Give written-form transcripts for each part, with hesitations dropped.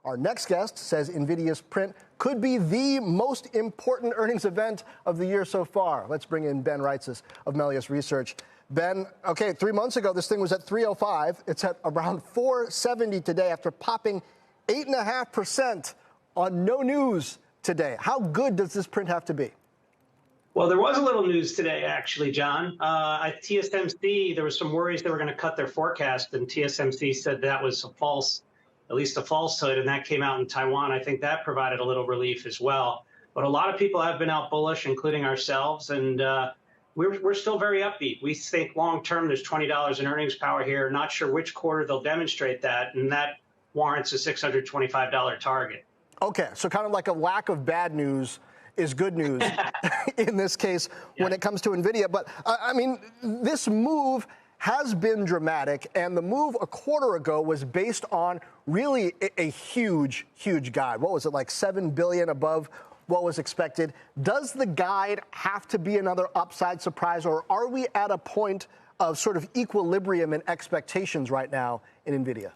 Our next guest says Nvidia's print could be the most important earnings event of the year so far. Let's bring in Ben Reitzes of Melius Research. Ben, okay, 3 months ago, this thing was at 305. It's at around 470 today after popping 8.5% on no news today. How good does this print have to be? Well, there was a little news today, actually, John. At TSMC, there was some worries they were going to cut their forecast, and TSMC said that was a false, at least a falsehood, and that came out in Taiwan. I think that provided a little relief as well. But a lot of people have been out bullish, including ourselves, and we're still very upbeat. We think long-term there's $20 in earnings power here. Not sure which quarter they'll demonstrate that, and that warrants a $625 target. Okay, so kind of like a lack of bad news is good news in this case when it comes to Nvidia. But I mean, this move has been dramatic, and the move a quarter ago was based on really a huge guide. What was it, like $7 billion above what was expected? Does the guide have to be another upside surprise, or are we at a point of sort of equilibrium in expectations right now in Nvidia?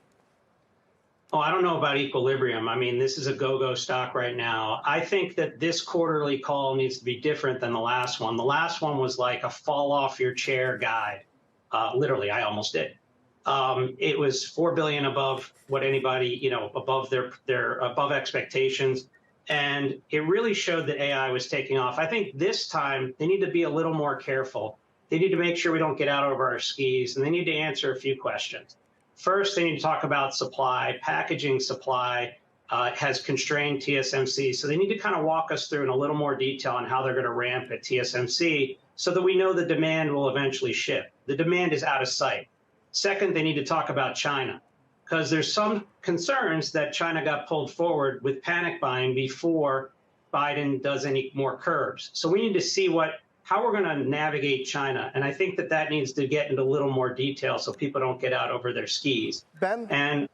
Oh, I don't know about equilibrium. I mean, this is a go-go stock right now. I think that this quarterly call needs to be different than the last one. The last one was like a fall off your chair guide. Literally, I almost did. It was $4 billion above what anybody, above their above expectations. And it really showed that AI was taking off. I think this time they need to be a little more careful. They need to make sure we don't get out over our skis, and they need to answer a few questions. First, they need to talk about supply. Packaging supply has constrained TSMC, so they need to kind of walk us through in a little more detail on how they're going to ramp at TSMC so that we know the demand will eventually ship. The demand is out of sight. Second, they need to talk about China, because there's some concerns that China got pulled forward with panic buying before Biden does any more curbs. So we need to see how we're going to navigate China. And I think that needs to get into a little more detail so people don't get out over their skis. Ben? And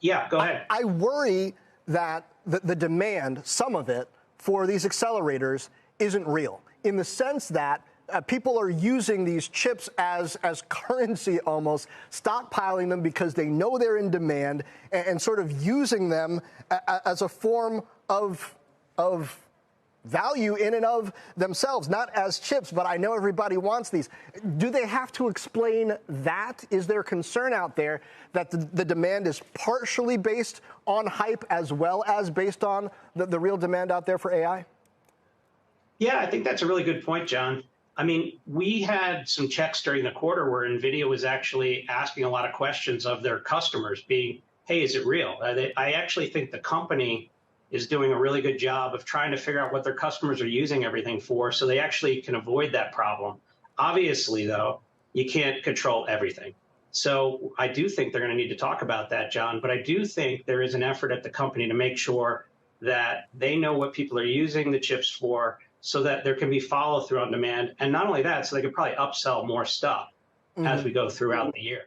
yeah, go ahead. I worry that the demand, some of it, for these accelerators isn't real, in the sense that people are using these chips as currency almost, stockpiling them because they know they're in demand, and sort of using them as a form of value in and of themselves, not as chips, but I know everybody wants these. Do they have to explain that? Is there concern out there that the demand is partially based on hype as well as based on the real demand out there for AI? Yeah, I think that's a really good point, John. I mean, we had some checks during the quarter where Nvidia was actually asking a lot of questions of their customers, being, hey, is it real? I actually think the company is doing a really good job of trying to figure out what their customers are using everything for, so they actually can avoid that problem. Obviously, though, you can't control everything. So I do think they're going to need to talk about that, John, but I do think there is an effort at the company to make sure that they know what people are using the chips for so that there can be follow-through on demand. And not only that, so they could probably upsell more stuff as we go throughout the year.